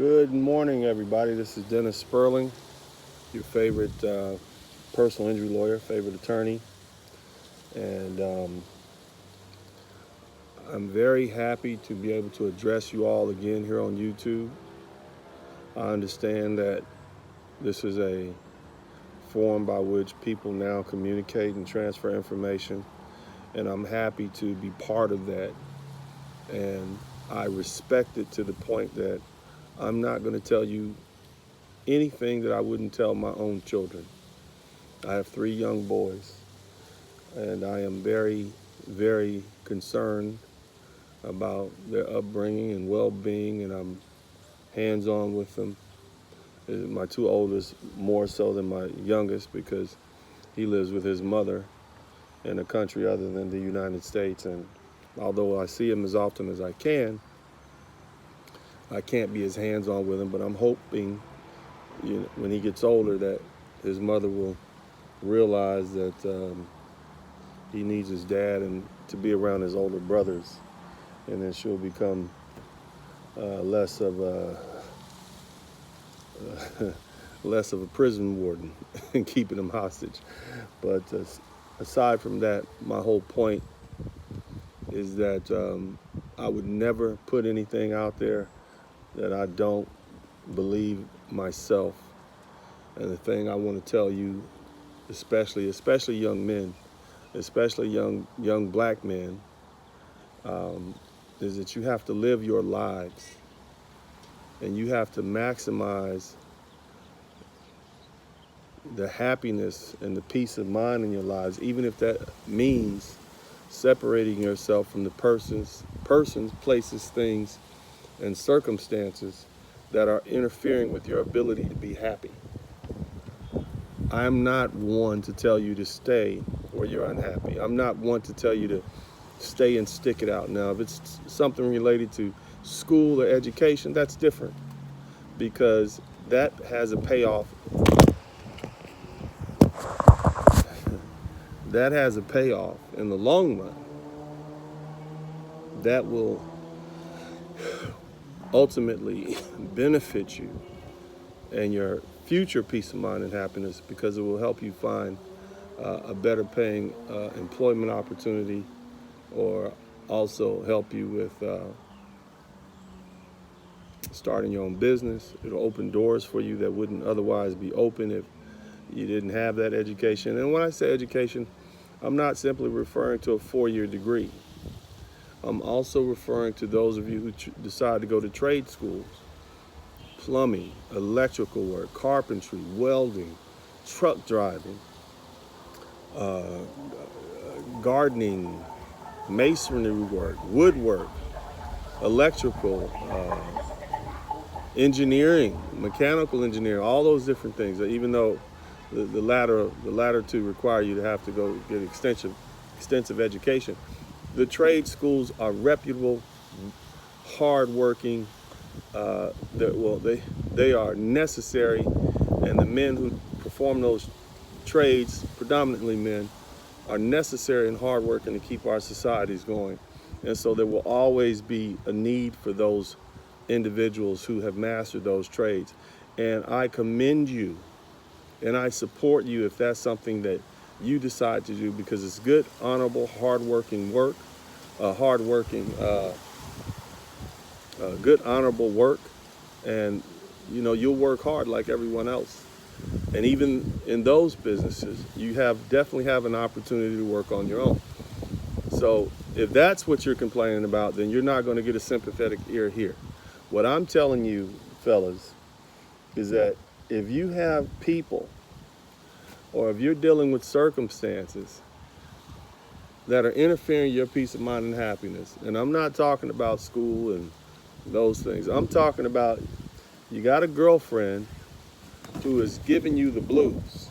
Good morning, everybody. This is Dennis Sperling, your favorite personal injury lawyer, favorite attorney. And I'm very happy to be able to address you all again here on YouTube. I understand that this is a forum by which people now communicate and transfer information, and I'm happy to be part of that. And I respect it to the point that I'm not going to tell you anything that I wouldn't tell my own children. I have 3 young boys, and I am very, very concerned about their upbringing and well-being, and I'm hands-on with them. My 2 oldest more so than my youngest, because he lives with his mother in a country other than the United States, and although I see him as often as I can't be as hands-on with him, but I'm hoping when he gets older that his mother will realize that he needs his dad and to be around his older brothers, and then she'll become less of a less of a prison warden and keeping him hostage. But aside from that, my whole point is that I would never put anything out there that I don't believe myself. And the thing I want to tell you, especially young men, especially young black men, is that you have to live your lives, and you have to maximize the happiness and the peace of mind in your lives, even if that means separating yourself from the persons, places, things, and circumstances that are interfering with your ability to be happy. I'm not one to tell you to stay where you're unhappy. I'm not one to tell you to stay and stick it out. Now, if it's something related to school or education, that's different, because that has a payoff. That has a payoff in the long run that will ultimately benefit you and your future peace of mind and happiness, because it will help you find a better paying employment opportunity, or also help you with starting your own business. It'll open doors for you that wouldn't otherwise be open if you didn't have that education. And when I say education, I'm not simply referring to a 4-year degree. I'm also referring to those of you who decide to go to trade schools: plumbing, electrical work, carpentry, welding, truck driving, gardening, masonry work, woodwork, electrical, engineering, mechanical engineering, all those different things. Even though the latter two require you to have to go get extensive education, the trade schools are reputable, hardworking. They are necessary, and the men who perform those trades, predominantly men, are necessary and hardworking to keep our societies going. And so there will always be a need for those individuals who have mastered those trades. And I commend you, and I support you if that's something that you decide to do, because it's good, honorable, hardworking work, good, honorable work, and you'll work hard like everyone else. And even in those businesses, you definitely have an opportunity to work on your own. So if that's what you're complaining about, then you're not going to get a sympathetic ear here. What I'm telling you, fellas, is that if you have people, or if you're dealing with circumstances that are interfering with your peace of mind and happiness, and I'm not talking about school and those things. I'm talking about you got a girlfriend who is giving you the blues,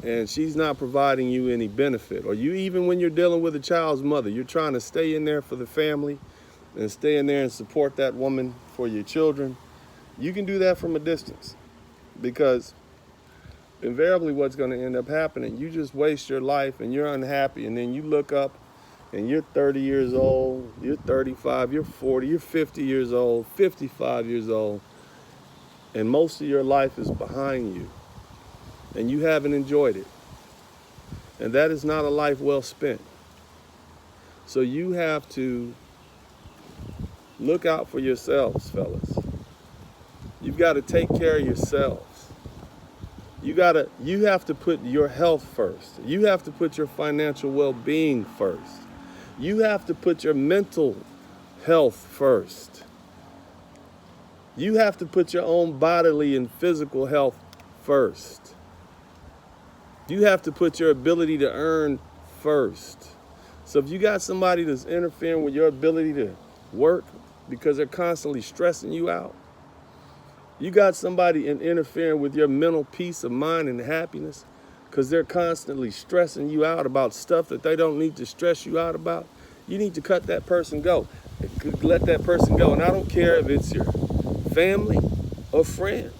and she's not providing you any benefit. Or even when you're dealing with a child's mother, you're trying to stay in there for the family and stay in there and support that woman for your children. You can do that from a distance, because invariably what's going to end up happening, you just waste your life and you're unhappy, and then you look up and you're 30 years old, you're 35, you're 40, you're 50 years old, 55 years old, and most of your life is behind you, and you haven't enjoyed it. And that is not a life well spent. So you have to look out for yourselves, fellas. You've got to take care of yourselves. You have to put your health first. You have to put your financial well-being first. You have to put your mental health first. You have to put your own bodily and physical health first. You have to put your ability to earn first. So if you got somebody that's interfering with your ability to work because they're constantly stressing you out, you got somebody interfering with your mental peace of mind and happiness because they're constantly stressing you out about stuff that they don't need to stress you out about, you need to cut that person go. Let that person go. And I don't care if it's your family or friend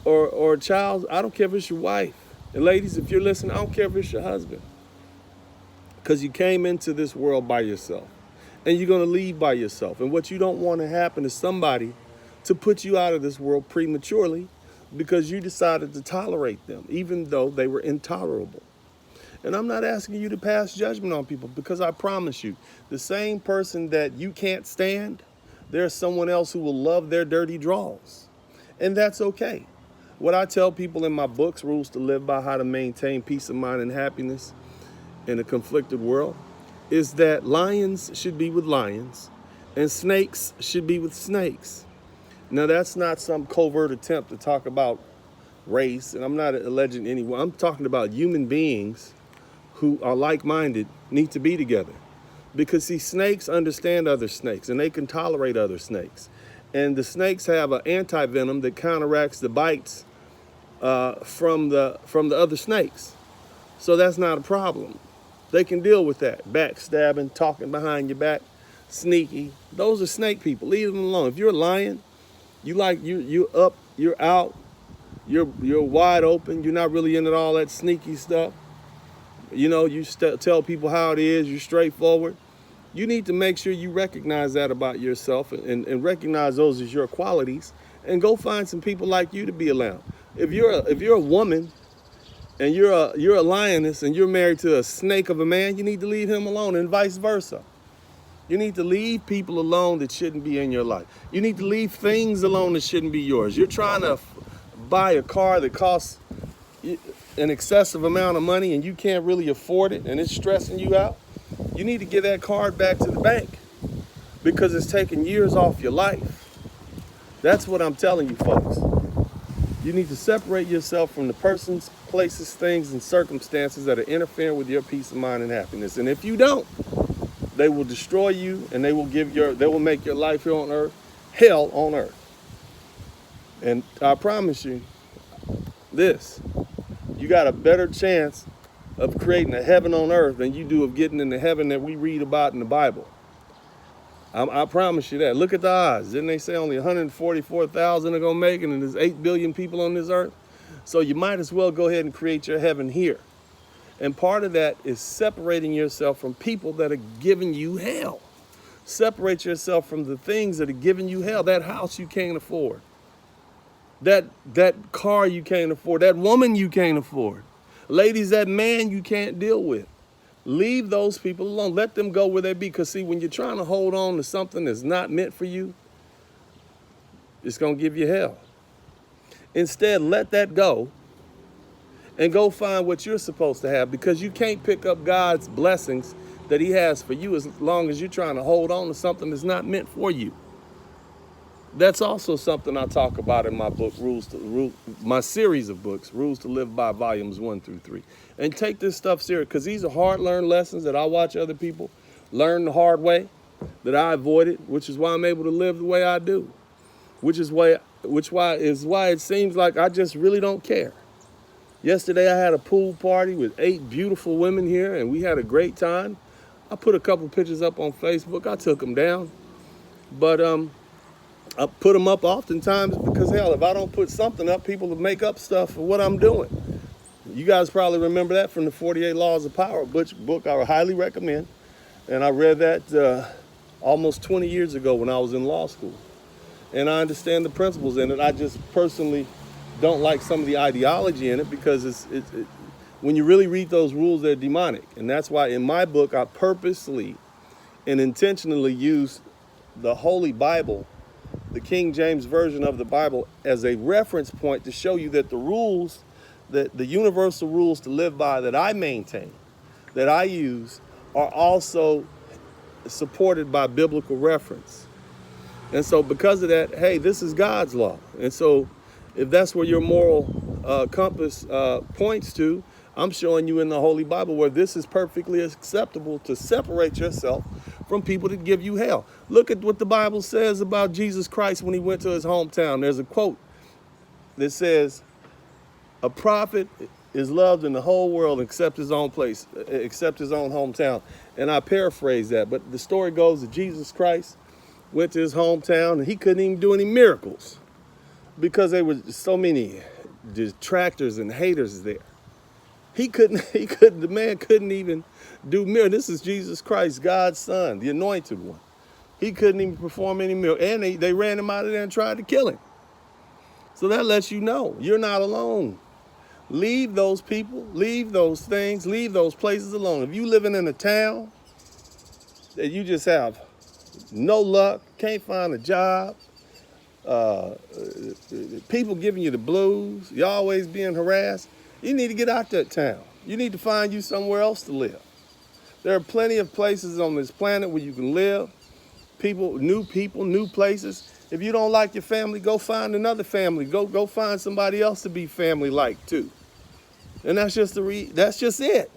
or a child. I don't care if it's your wife. And ladies, if you're listening, I don't care if it's your husband. Because you came into this world by yourself. And you're going to leave by yourself. And what you don't want to happen is somebody to put you out of this world prematurely because you decided to tolerate them, even though they were intolerable. And I'm not asking you to pass judgment on people, because I promise you, the same person that you can't stand, there's someone else who will love their dirty draws. And that's okay. What I tell people in my books, Rules to Live By, How to Maintain Peace of Mind and Happiness in a Conflicted World, is that lions should be with lions and snakes should be with snakes. Now, that's not some covert attempt to talk about race, and I'm not alleging anyone. I'm talking about human beings who are like-minded need to be together. Because, see, snakes understand other snakes, and they can tolerate other snakes. And the snakes have an anti-venom that counteracts the bites from the other snakes. So that's not a problem. They can deal with that. Backstabbing, talking behind your back, sneaky. Those are snake people. Leave them alone. If you're a lion, you're up, you're out, you're wide open, you're not really into all that sneaky stuff. You know, you tell people how it is, you're straightforward. You need to make sure you recognize that about yourself and recognize those as your qualities, and go find some people like you to be around. If you're a woman and you're a lioness and you're married to a snake of a man, you need to leave him alone, and vice versa. You need to leave people alone that shouldn't be in your life. You need to leave things alone that shouldn't be yours. You're trying to buy a car that costs an excessive amount of money and you can't really afford it and it's stressing you out. You need to give that card back to the bank because it's taking years off your life. That's what I'm telling you, folks. You need to separate yourself from the persons, places, things, and circumstances that are interfering with your peace of mind and happiness. And if you don't, they will destroy you, and they will make your life here on earth hell on earth. And I promise you this, you got a better chance of creating a heaven on earth than you do of getting in the heaven that we read about in the Bible. I promise you that. Look at the odds. Didn't they say only 144,000 are going to make it, and there's 8 billion people on this earth? So you might as well go ahead and create your heaven here. And part of that is separating yourself from people that are giving you hell. Separate yourself from the things that are giving you hell. That house you can't afford. That car you can't afford. That woman you can't afford. Ladies, that man you can't deal with. Leave those people alone. Let them go where they be. Because, see, when you're trying to hold on to something that's not meant for you, it's going to give you hell. Instead, let that go and go find what you're supposed to have, because you can't pick up God's blessings that he has for you as long as you're trying to hold on to something that's not meant for you. That's also something I talk about in my book, my series of books, Rules to Live By, volumes 1 through 3. And take this stuff serious, because these are hard-learned lessons that I watch other people learn the hard way, that I avoided, which is why I'm able to live the way I do, which is why it seems like I just really don't care. Yesterday I had a pool party with 8 beautiful women here, and we had a great time. I put a couple pictures up on Facebook. I took them down, but I put them up oftentimes because, hell, if I don't put something up, people will make up stuff for what I'm doing. You guys probably remember that from the 48 Laws of Power book I highly recommend. And I read that almost 20 years ago when I was in law school. And I understand the principles in it. I just personally don't like some of the ideology in it because when you really read those rules, they're demonic. And that's why in my book, I purposely and intentionally use the Holy Bible, the King James Version of the Bible, as a reference point to show you that the rules, that the universal rules to live by that I maintain, that I use, are also supported by biblical reference. And so because of that, hey, this is God's law. And so if that's where your moral compass points to, I'm showing you in the Holy Bible where this is perfectly acceptable to separate yourself from people that give you hell. Look at what the Bible says about Jesus Christ when he went to his hometown. There's a quote that says, a prophet is loved in the whole world except his own place, except his own hometown. And I paraphrase that, but the story goes that Jesus Christ went to his hometown and he couldn't even do any miracles because there were so many detractors and haters there. The man couldn't even do miracles. This is Jesus Christ, God's son, the anointed one. He couldn't even perform any miracles. And they ran him out of there and tried to kill him. So that lets you know you're not alone. Leave those people, leave those things, leave those places alone. If you living in a town that you just have no luck, can't find a job, people giving you the blues, you're always being harassed, you need to get out that town. You need to find you somewhere else to live. There are plenty of places on this planet where you can live, people, new places. If you don't like your family, go find another family. Go find somebody else to be family-like too. And that's just it.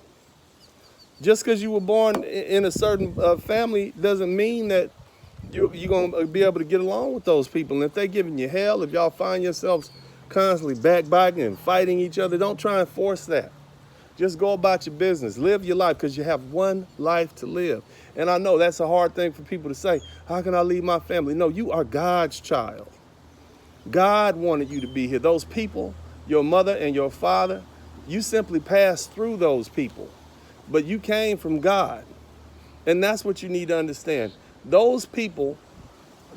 Just because you were born in a certain family doesn't mean that you're going to be able to get along with those people. And if they're giving you hell, if y'all find yourselves constantly backbiting and fighting each other, don't try and force that. Just go about your business. Live your life because you have one life to live. And I know that's a hard thing for people to say. How can I leave my family? No, you are God's child. God wanted you to be here. Those people, your mother and your father, you simply passed through those people. But you came from God. And that's what you need to understand. Those people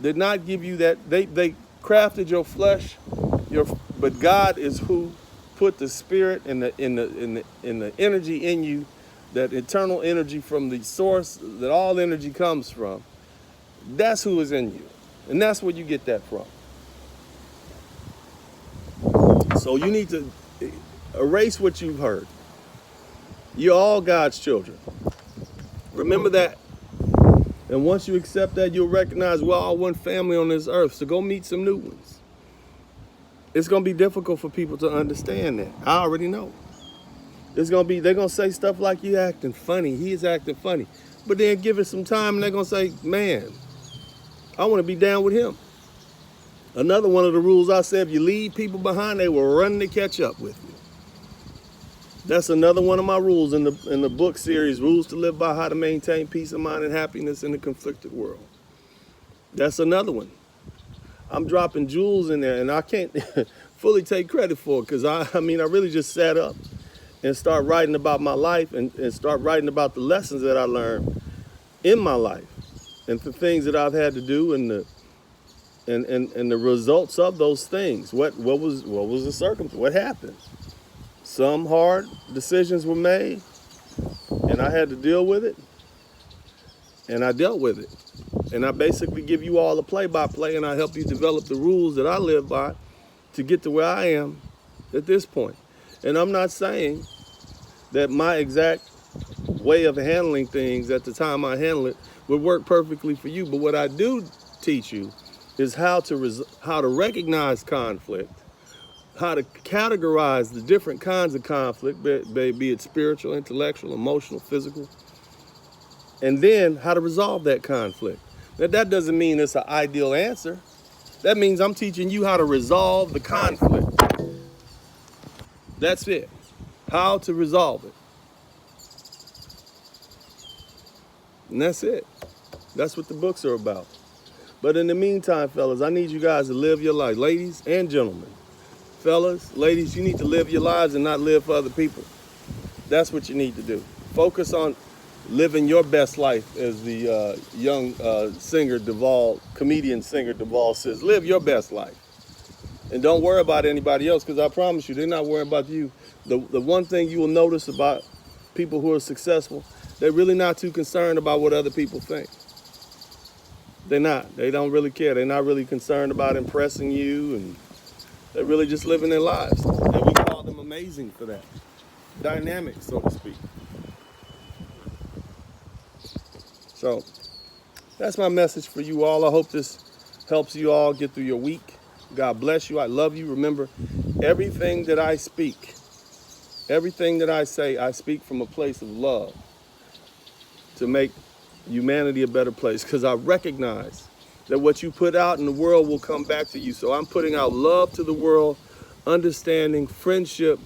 did not give you that. They crafted your flesh, but God is who put the spirit and the energy in you, that eternal energy from the source that all energy comes from. That's who is in you. And that's where you get that from. So you need to erase what you've heard. You're all God's children. Remember that. And once you accept that, you'll recognize we're all one family on this earth. So go meet some new ones. It's going to be difficult for people to understand that. I already know. They're going to say stuff like, you acting funny. He is acting funny. But then give it some time and they're going to say, man, I want to be down with him. Another one of the rules I said, if you leave people behind, they will run to catch up with you. That's another one of my rules in the book series, Rules to Live By, How to Maintain Peace of Mind and Happiness in a Conflicted World. That's another one. I'm dropping jewels in there, and I can't fully take credit for it because I really just sat up and start writing about my life and start writing about the lessons that I learned in my life and the things that I've had to do and the results of those things. What was the circumstance? What happened? Some hard decisions were made, and I had to deal with it, and I dealt with it. And I basically give you all a play-by-play, and I help you develop the rules that I live by to get to where I am at this point. And I'm not saying that my exact way of handling things at the time I handle it would work perfectly for you, but what I do teach you is how to recognize conflict, how to categorize the different kinds of conflict, be it spiritual, intellectual, emotional, physical, and then how to resolve that conflict. Now, that doesn't mean it's an ideal answer. That means I'm teaching you how to resolve the conflict. That's it. How to resolve it. And that's it. That's what the books are about. But in the meantime, fellas, I need you guys to live your life. Ladies and gentlemen, Fellas, ladies, you need to live your lives and not live for other people. That's what you need to do. Focus on living your best life, as the young comedian singer Duvall says. Live your best life. And don't worry about anybody else, because I promise you, they're not worrying about you. The one thing you will notice about people who are successful, they're really not too concerned about what other people think. They're not. They don't really care. They're not really concerned about impressing you, and they're really just living their lives. And we call them amazing for that. Dynamic, so to speak. So that's my message for you all. I hope this helps you all get through your week. God bless you. I love you. Remember, everything that I speak, everything that I say, I speak from a place of love to make humanity a better place, because I recognize that what you put out in the world will come back to you. So I'm putting out love to the world, understanding, friendship,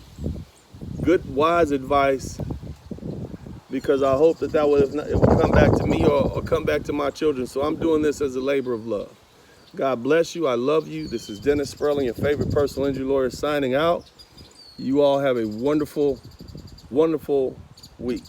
good, wise advice, because I hope that it will come back to me or come back to my children. So I'm doing this as a labor of love. God bless you. I love you. This is Dennis Sperling, your favorite personal injury lawyer, signing out. You all have a wonderful, wonderful week.